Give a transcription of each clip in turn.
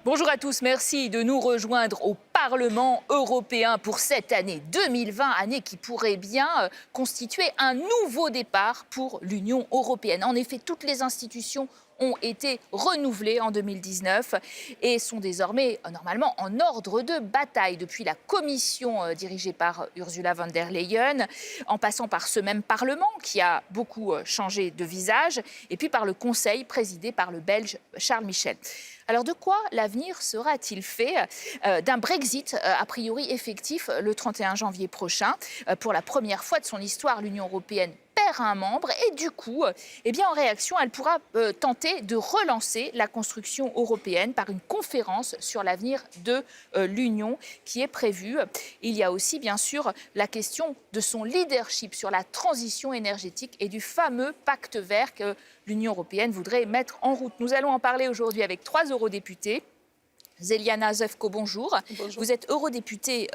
Bonjour à tous, merci de nous rejoindre au Parlement européen pour cette année 2020, année qui pourrait bien constituer un nouveau départ pour l'Union européenne. En effet, toutes les institutions ont été renouvelées en 2019 et sont désormais normalement en ordre de bataille depuis la commission dirigée par Ursula von der Leyen, en passant par ce même Parlement qui a beaucoup changé de visage, et puis par le Conseil présidé par le Belge Charles Michel. Alors de quoi l'avenir sera-t-il fait d'un Brexit a priori effectif le 31 janvier prochain? Pour la première fois de son histoire, l'Union européenne perd un membre et du coup, en réaction, elle pourra tenter de relancer la construction européenne par une conférence sur l'avenir de l'Union qui est prévue. Il y a aussi bien sûr la question de son leadership sur la transition énergétique et du fameux pacte vert que l'Union européenne voudrait mettre en route. Nous allons en parler aujourd'hui avec 3 eurodéputés. Zeliana Zewko, bonjour. Bonjour. Vous êtes eurodéputée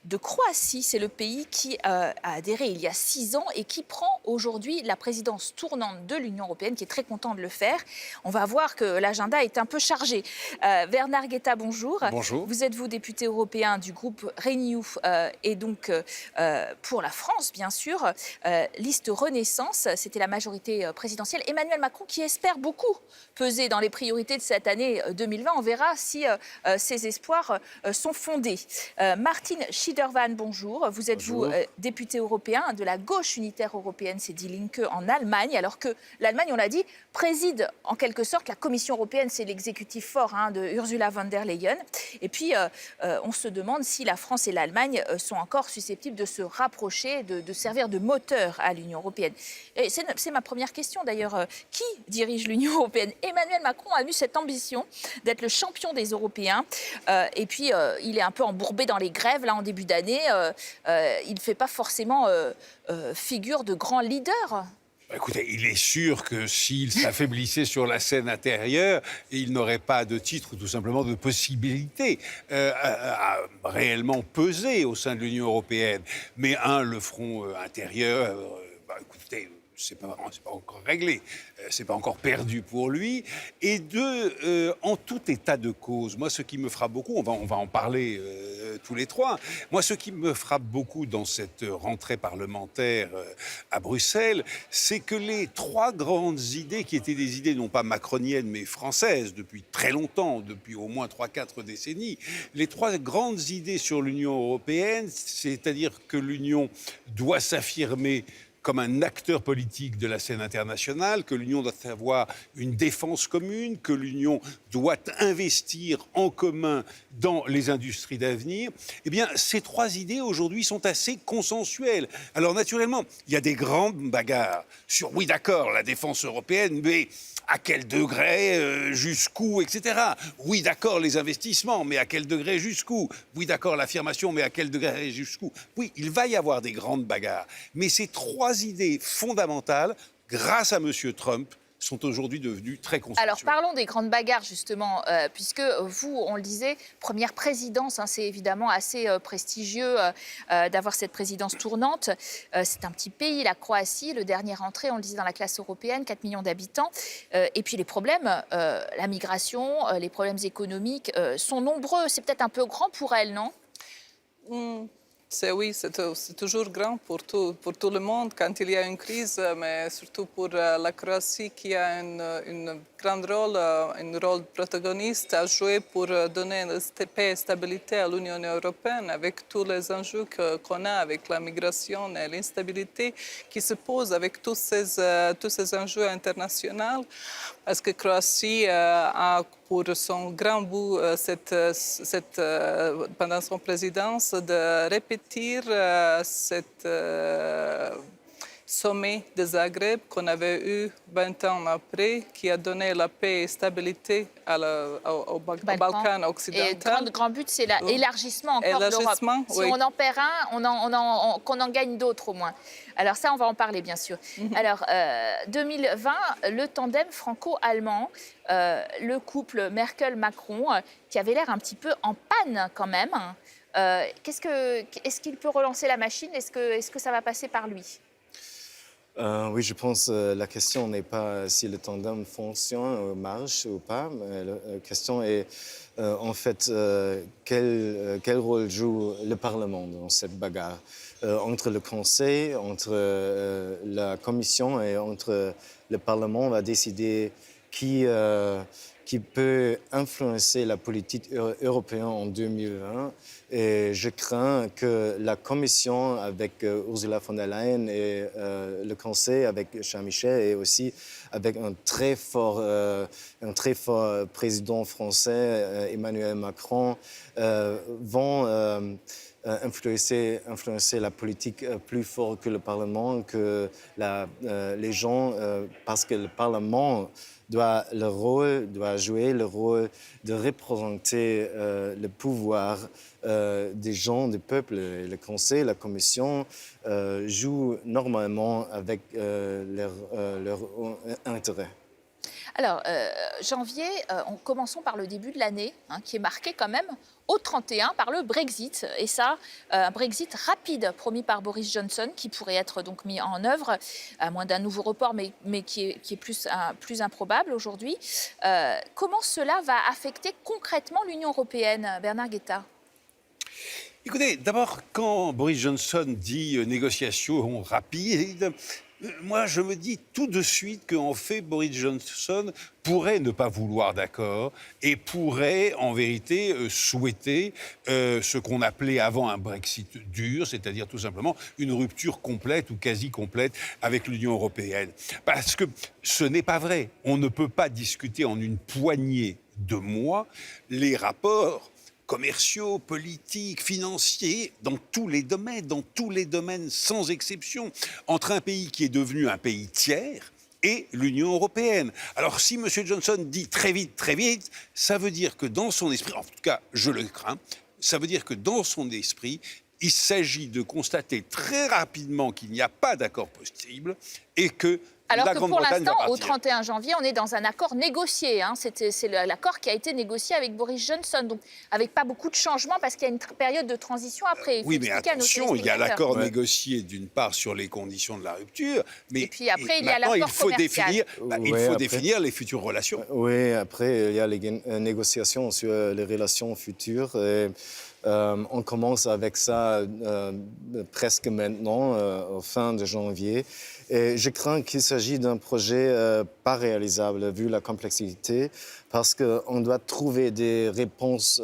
de Croatie. C'est le pays qui a adhéré il y a 6 ans et qui prend aujourd'hui la présidence tournante de l'Union européenne, qui est très content de le faire. On va voir que l'agenda est un peu chargé. Bernard Guetta, bonjour. Bonjour. Vous êtes, vous, député européen du groupe Renew et donc pour la France, bien sûr. Liste Renaissance, c'était la majorité présidentielle. Emmanuel Macron qui espère beaucoup peser dans les priorités de cette année 2020. On verra si ces espoirs sont fondés. Martine Schiedervan, bonjour. Vous êtes, Bonjour. vous, député européen de la gauche unitaire européenne, c'est Die Linke en Allemagne, alors que l'Allemagne, on l'a dit, préside en quelque sorte la Commission européenne, c'est l'exécutif fort de Ursula von der Leyen. Et puis, on se demande si la France et l'Allemagne sont encore susceptibles de se rapprocher, de servir de moteur à l'Union européenne. Et c'est ma première question d'ailleurs. Qui dirige l'Union européenne? Emmanuel Macron a eu cette ambition d'être le champion des Européens. Et puis, il est un peu embourbé dans les grèves là en début d'année. Il ne fait pas forcément figure de grand leader. Écoutez, il est sûr que s'il s'affaiblissait sur la scène intérieure, il n'aurait pas de titre ou tout simplement de possibilité à réellement peser au sein de l'Union européenne. Mais le front intérieur, écoutez, c'est pas encore réglé, c'est pas encore perdu pour lui. Et deux, en tout état de cause, moi, ce qui me frappe beaucoup, on va en parler tous les trois. Moi, ce qui me frappe beaucoup dans cette rentrée parlementaire à Bruxelles, c'est que les 3 grandes idées, qui étaient des idées non pas macroniennes, mais françaises depuis très longtemps, depuis au moins 3-4 décennies, les 3 grandes idées sur l'Union européenne, c'est-à-dire que l'Union doit s'affirmer comme un acteur politique de la scène internationale, que l'Union doit avoir une défense commune, que l'Union doit investir en commun dans les industries d'avenir, eh bien, ces 3 idées aujourd'hui sont assez consensuelles. Alors, naturellement, il y a des grandes bagarres sur, oui, d'accord, la défense européenne, mais à quel degré, jusqu'où, etc. Oui, d'accord, les investissements, mais à quel degré, jusqu'où? Oui, d'accord, l'affirmation, mais à quel degré, jusqu'où? Oui, il va y avoir des grandes bagarres. Mais ces 3 idées fondamentales, grâce à M. Trump, sont aujourd'hui devenues très consensuelles. Alors parlons des grandes bagarres justement, puisque vous, on le disait, première présidence, c'est évidemment assez prestigieux d'avoir cette présidence tournante. C'est un petit pays, la Croatie, le dernier entré, on le disait, dans la classe européenne, 4 millions d'habitants. Et puis les problèmes, la migration, les problèmes économiques sont nombreux. C'est peut-être un peu grand pour elle, non? Oui, c'est toujours grand pour tout le monde quand il y a une crise, mais surtout pour la Croatie qui a un rôle protagoniste à jouer pour donner paix et stabilité à l'Union européenne avec tous les enjeux qu'on a avec la migration et l'instabilité qui se posent avec tous ces enjeux internationaux. Parce que la Croatie a pour son grand bout pendant son présidence de répéter cette sommet de Zagreb qu'on avait eu 20 ans après, qui a donné la paix et stabilité au Balkan occidental. Et le grand but, c'est l'élargissement encore de l'Europe. Si oui. on en perd un, qu'on en gagne d'autres au moins. Alors ça, on va en parler, bien sûr. Alors, 2020, le tandem franco-allemand, le couple Merkel-Macron, qui avait l'air un petit peu en panne quand même. Est-ce qu'il peut relancer la machine? Est-ce que ça va passer par lui? Oui, je pense que la question n'est pas si le tandem fonctionne, marche ou pas. Mais la question est en fait quel rôle joue le Parlement dans cette bagarre entre le Conseil, entre la Commission et entre le Parlement. On va décider qui peut influencer la politique européenne en 2020. Et je crains que la Commission, avec Ursula von der Leyen, et le Conseil, avec Charles Michel, et aussi avec un très fort président français, Emmanuel Macron, vont influencer la politique plus fort que le Parlement, que les gens, parce que le Parlement doit jouer le rôle de représenter le pouvoir des gens, du peuple. Et le Conseil, la Commission jouent normalement avec leur intérêt. Alors, janvier, commençons par le début de l'année, qui est marqué quand même au 31 par le Brexit. Et ça, un Brexit rapide promis par Boris Johnson, qui pourrait être donc mis en œuvre, à moins d'un nouveau report, mais qui est plus improbable aujourd'hui. Comment cela va affecter concrètement l'Union européenne, Bernard Guetta? Écoutez, d'abord, quand Boris Johnson dit négociation rapide, moi, je me dis tout de suite qu'en fait, Boris Johnson pourrait ne pas vouloir d'accord et pourrait, en vérité, souhaiter ce qu'on appelait avant un Brexit dur, c'est-à-dire tout simplement une rupture complète ou quasi complète avec l'Union européenne. Parce que ce n'est pas vrai. On ne peut pas discuter en une poignée de mois les rapports commerciaux, politiques, financiers, dans tous les domaines sans exception, entre un pays qui est devenu un pays tiers et l'Union européenne. Alors si M. Johnson dit très vite, ça veut dire que dans son esprit, en tout cas je le crains, ça veut dire que dans son esprit, il s'agit de constater très rapidement qu'il n'y a pas d'accord possible et que alors la que pour Grande-Bretagne va l'instant, au partir. 31 janvier, on est dans un accord négocié. C'est l'accord qui a été négocié avec Boris Johnson, donc avec pas beaucoup de changements parce qu'il y a une période de transition après. Oui, mais attention, il y a l'accord négocié d'une part sur les conditions de la rupture, mais et puis après, il y a maintenant, l'accord commercial. il faut définir les futures relations. Oui, après, il y a les négociations sur les relations futures. Et, on commence avec ça presque maintenant, au fin de janvier. Et je crains qu'il s'agisse d'un projet pas réalisable, vu la complexité, parce qu'on doit trouver des réponses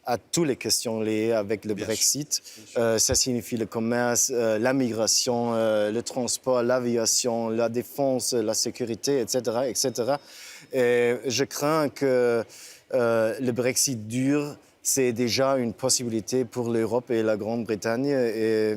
à toutes les questions liées avec le Brexit. Ça signifie le commerce, la migration, le transport, l'aviation, la défense, la sécurité, etc., etc. Et je crains que le Brexit dure. C'est déjà une possibilité pour l'Europe et la Grande-Bretagne. Et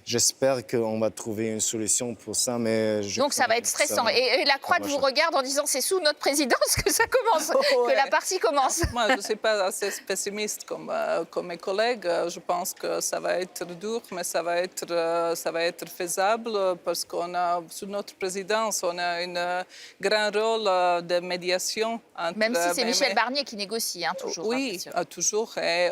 j'espère qu'on va trouver une solution pour ça. Mais donc ça va être stressant. Et la Croate vous regarde en disant c'est sous notre présidence que ça commence, que la partie commence. Moi, je ne suis pas assez pessimiste comme mes collègues. Je pense que ça va être dur, mais ça va être faisable parce qu'on a, sous notre présidence, on a un grand rôle de médiation. Même si c'est Michel Barnier qui négocie, toujours. Oui, toujours. Et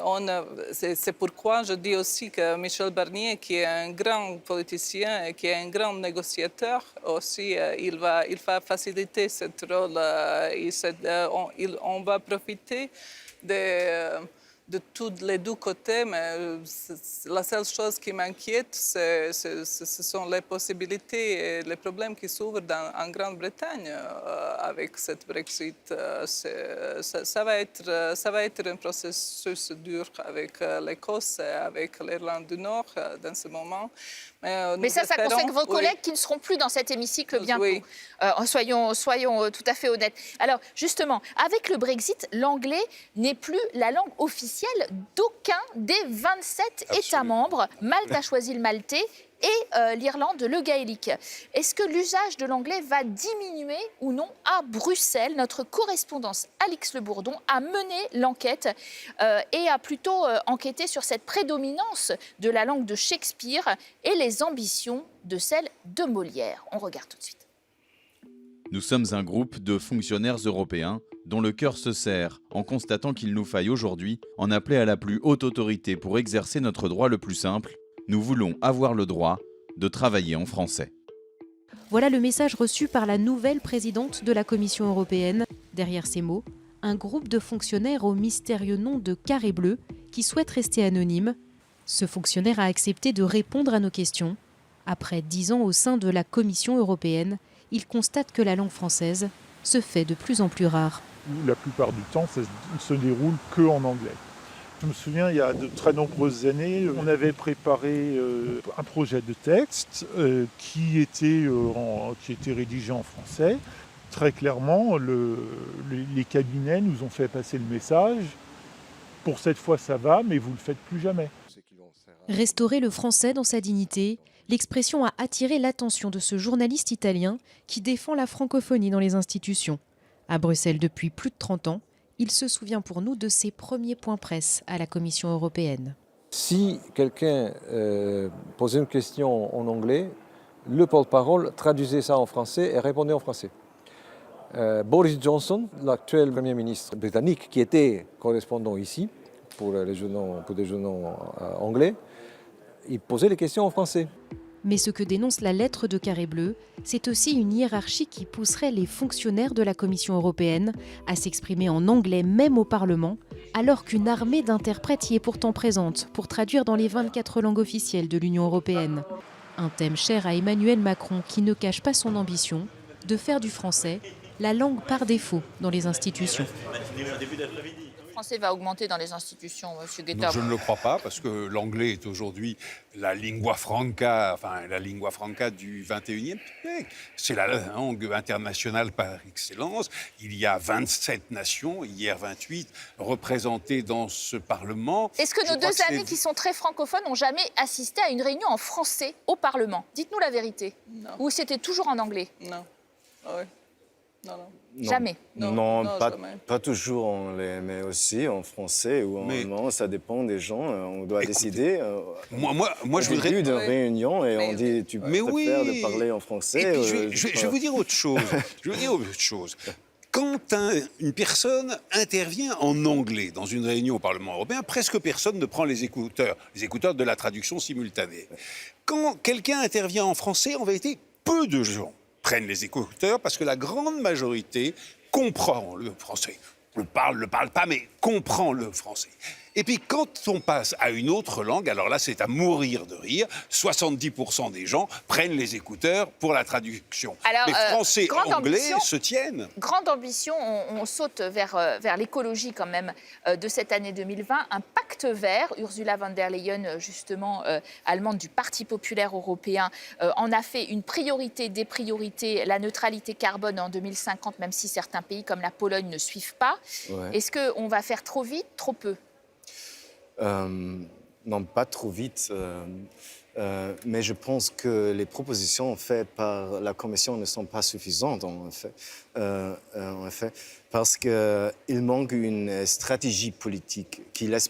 c'est pourquoi je dis aussi que Michel Barnier, qui est un grand politicien et qui est un grand négociateur, aussi, il va faciliter ce rôle. On va profiter de tous les deux côtés, mais la seule chose qui m'inquiète, ce sont les possibilités et les problèmes qui s'ouvrent en Grande-Bretagne avec cette Brexit. Ça va être un processus dur avec l'Écosse et avec l'Irlande du Nord dans ce moment. Mais ça concerne vos collègues qui ne seront plus dans cet hémicycle bientôt. Oui. Soyons tout à fait honnêtes. Alors, justement, avec le Brexit, l'anglais n'est plus la langue officielle d'aucun des 27 États membres. Malte a choisi le maltais et l'Irlande le gaélique. Est-ce que l'usage de l'anglais va diminuer ou non à Bruxelles? Notre correspondance Alix Le Bourdon a mené l'enquête et a plutôt enquêté sur cette prédominance de la langue de Shakespeare et les ambitions de celle de Molière. On regarde tout de suite. Nous sommes un groupe de fonctionnaires européens dont le cœur se serre en constatant qu'il nous faille aujourd'hui en appeler à la plus haute autorité pour exercer notre droit le plus simple. Nous voulons avoir le droit de travailler en français. Voilà le message reçu par la nouvelle présidente de la Commission européenne. Derrière ces mots, un groupe de fonctionnaires au mystérieux nom de Carré Bleu qui souhaite rester anonyme. Ce fonctionnaire a accepté de répondre à nos questions. Après 10 ans au sein de la Commission européenne, il constate que la langue française se fait de plus en plus rare. La plupart du temps, ça ne se déroule qu'en anglais. Je me souviens, il y a de très nombreuses années, on avait préparé un projet de texte qui était rédigé en français. Très clairement, les cabinets nous ont fait passer le message. Pour cette fois, ça va, mais vous ne le faites plus jamais. Restaurer le français dans sa dignité, l'expression a attiré l'attention de ce journaliste italien qui défend la francophonie dans les institutions. À Bruxelles depuis plus de 30 ans, il se souvient pour nous de ses premiers points presse à la Commission européenne. Si quelqu'un posait une question en anglais, le porte-parole traduisait ça en français et répondait en français. Boris Johnson, l'actuel Premier ministre britannique, qui était correspondant ici pour des journaux anglais, il posait les questions en français. Mais ce que dénonce la lettre de Carré Bleu, c'est aussi une hiérarchie qui pousserait les fonctionnaires de la Commission européenne à s'exprimer en anglais même au Parlement, alors qu'une armée d'interprètes y est pourtant présente pour traduire dans les 24 langues officielles de l'Union européenne. Un thème cher à Emmanuel Macron qui ne cache pas son ambition de faire du français la langue par défaut dans les institutions. Le français va augmenter dans les institutions, M. Guetta. Non, je ne le crois pas, parce que l'anglais est aujourd'hui la lingua franca du 21e siècle. C'est la langue internationale par excellence. Il y a 27 nations, hier 28, représentées dans ce Parlement. Est-ce que nos deux amis qui sont très francophones n'ont jamais assisté à une réunion en français au Parlement? Dites-nous la vérité. Non. Ou c'était toujours en anglais? Non. Ah oui. Non. Jamais. Non, jamais. pas toujours en anglais, mais aussi en français ou en allemand. Ça dépend des gens. On doit décider. Moi, je voudrais... Au début d'une réunion, et on dit tu préfères de parler en français. Et puis, je vais vous dire autre chose. Quand une personne intervient en anglais dans une réunion au Parlement européen, presque personne ne prend les écouteurs de la traduction simultanée. Quand quelqu'un intervient en français, en vérité, peu de gens prennent les écouteurs parce que la grande majorité comprend le français. Le parle pas, mais comprend le français. Et puis quand on passe à une autre langue, alors là c'est à mourir de rire, 70% des gens prennent les écouteurs pour la traduction. Alors, mais français et anglais ambition, se tiennent. Grande ambition, on saute vers l'écologie quand même de cette année 2020. Un pacte vert, Ursula von der Leyen, justement allemande du Parti populaire européen, en a fait une priorité des priorités, la neutralité carbone en 2050, même si certains pays comme la Pologne ne suivent pas. Ouais. Est-ce qu'on va faire trop vite, trop peu? Non, pas trop vite. Mais je pense que les propositions faites par la Commission ne sont pas suffisantes, en effet parce qu'il manque une stratégie politique qui laisse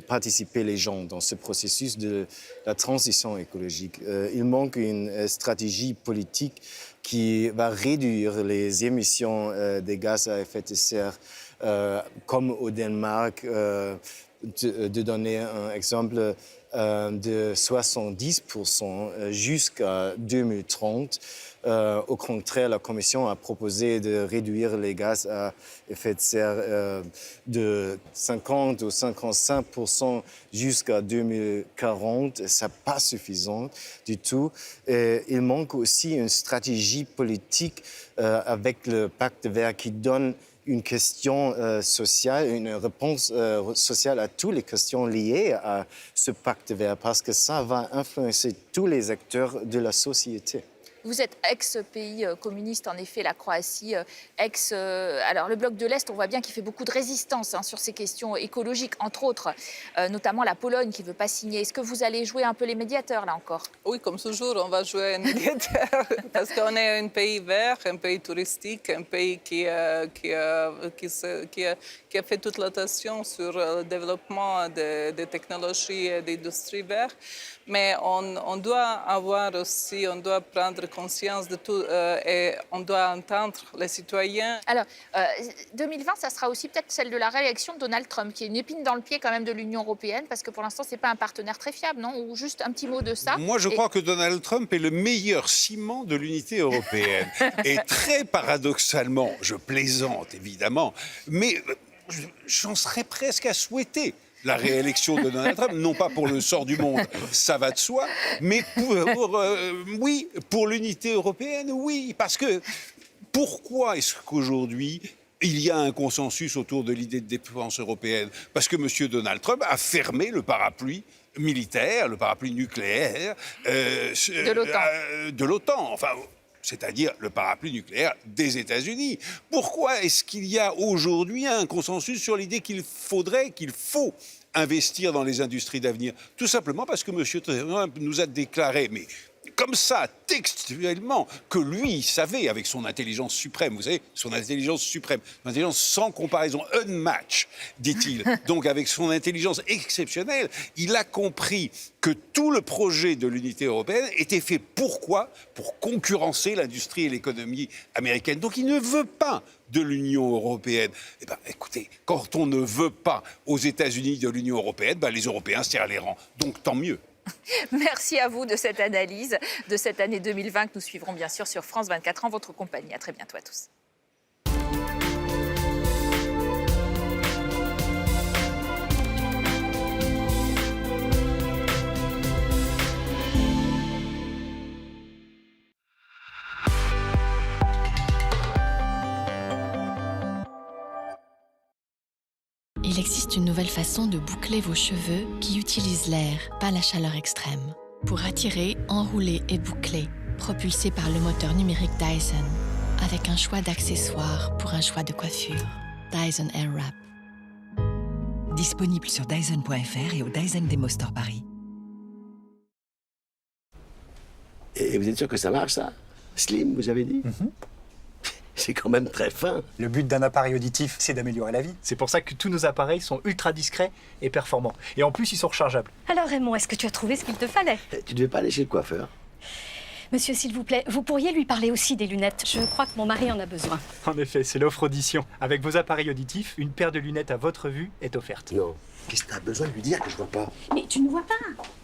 participer les gens dans ce processus de la transition écologique. Il manque une stratégie politique qui va réduire les émissions des gaz à effet de serre, comme au Danemark, de donner un exemple de 70% jusqu'à 2030. Au contraire, la Commission a proposé de réduire les gaz à effet de serre de 50 ou 55% jusqu'à 2040. Ce n'est pas suffisant du tout. Et il manque aussi une stratégie politique avec le pacte vert qui donne une question sociale, une réponse sociale à toutes les questions liées à ce pacte vert, parce que ça va influencer tous les acteurs de la société. Vous êtes ex-pays communiste, en effet, la Croatie, alors le bloc de l'Est, on voit bien qu'il fait beaucoup de résistance sur ces questions écologiques, entre autres, notamment la Pologne qui ne veut pas signer. Est-ce que vous allez jouer un peu les médiateurs, là encore? Oui, comme toujours, on va jouer un médiateur, parce qu'on est un pays vert, un pays touristique, un pays qui a fait toute l'attention sur le développement des technologies et d'industries vertes. Mais on doit avoir aussi, on doit prendre conscience de tout et on doit entendre les citoyens. Alors, 2020, ça sera aussi peut-être celle de la réélection de Donald Trump, qui est une épine dans le pied quand même de l'Union européenne, parce que pour l'instant, c'est pas un partenaire très fiable, non? Ou juste un petit mot de ça. Moi, je crois que Donald Trump est le meilleur ciment de l'unité européenne. Et très paradoxalement, je plaisante évidemment, mais j'en serais presque à souhaiter la réélection de Donald Trump, non pas pour le sort du monde, ça va de soi, mais oui, pour l'unité européenne, oui, parce que pourquoi est-ce qu'aujourd'hui il y a un consensus autour de l'idée de défense européenne? Parce que M. Donald Trump a fermé le parapluie militaire, le parapluie nucléaire de l'OTAN. Enfin, c'est-à-dire le parapluie nucléaire des États-Unis. Pourquoi est-ce qu'il y a aujourd'hui un consensus sur l'idée qu'il faut investir dans les industries d'avenir? Tout simplement parce que M. Trump nous a déclaré, mais comme ça, textuellement, que lui, il savait, avec son intelligence suprême, vous savez, son intelligence suprême, son intelligence sans comparaison, unmatched, dit-il. Donc, avec son intelligence exceptionnelle, il a compris que tout le projet de l'unité européenne était fait pourquoi? Pour concurrencer l'industrie et l'économie américaine. Donc, il ne veut pas de l'Union européenne. Eh bien, écoutez, quand on ne veut pas aux États-Unis de l'Union européenne, les Européens serrent les rangs. Donc, tant mieux. Merci à vous de cette analyse de cette année 2020 que nous suivrons bien sûr sur France 24 en votre compagnie. À très bientôt à tous. Il existe une nouvelle façon de boucler vos cheveux qui utilise l'air, pas la chaleur extrême. Pour attirer, enrouler et boucler, propulsé par le moteur numérique Dyson, avec un choix d'accessoires pour un choix de coiffure. Dyson Airwrap. Disponible sur Dyson.fr et au Dyson Demo Store Paris. Et vous êtes sûr que ça marche, ça? Slim, vous avez dit? C'est quand même très fin. Le but d'un appareil auditif, c'est d'améliorer la vie. C'est pour ça que tous nos appareils sont ultra discrets et performants. Et en plus, ils sont rechargeables. Alors Raymond, est-ce que tu as trouvé ce qu'il te fallait? Tu devais pas aller chez le coiffeur? Monsieur, s'il vous plaît, vous pourriez lui parler aussi des lunettes. Je crois que mon mari en a besoin. En effet, c'est l'offre audition. Avec vos appareils auditifs, une paire de lunettes à votre vue est offerte. Non. Qu'est-ce que tu as besoin de lui dire que je vois pas? Mais tu ne vois pas.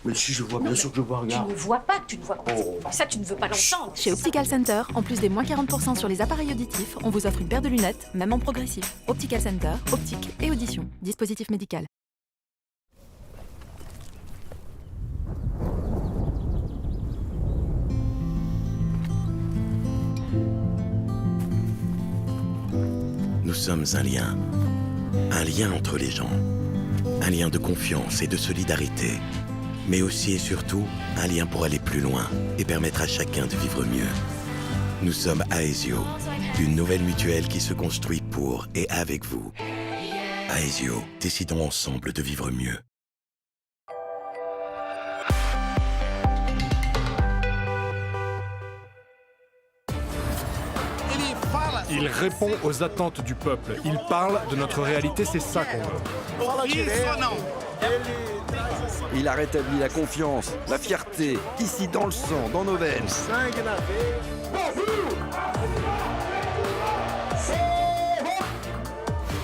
Mais si je vois, bien sûr que je vois, regarde. Tu ne vois pas, tu ne vois pas. Ça, tu ne veux pas l'entendre. Chez Optical Center, en plus des moins 40% sur les appareils auditifs, on vous offre une paire de lunettes, même en progressif. Optical Center, optique et audition. Dispositif médical. Nous sommes un lien entre les gens, un lien de confiance et de solidarité, mais aussi et surtout un lien pour aller plus loin et permettre à chacun de vivre mieux. Nous sommes Aesio, une nouvelle mutuelle qui se construit pour et avec vous. Aesio, décidons ensemble de vivre mieux. Il répond aux attentes du peuple. Il parle de notre réalité, c'est ça qu'on veut. Il a rétabli la confiance, la fierté, ici dans le sang, dans nos veines.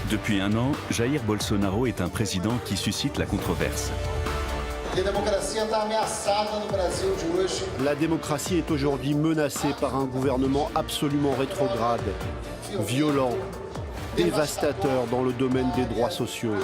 Depuis un an, Jair Bolsonaro est un président qui suscite la controverse. La démocratie est aujourd'hui menacée par un gouvernement absolument rétrograde, violent, dévastateur dans le domaine des droits sociaux.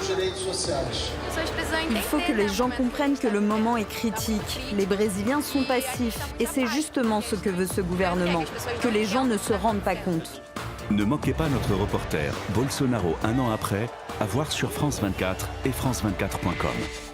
Il faut que les gens comprennent que le moment est critique. Les Brésiliens sont passifs et c'est justement ce que veut ce gouvernement, que les gens ne se rendent pas compte. Ne manquez pas notre reporter, Bolsonaro un an après, à voir sur France 24 et France24.com.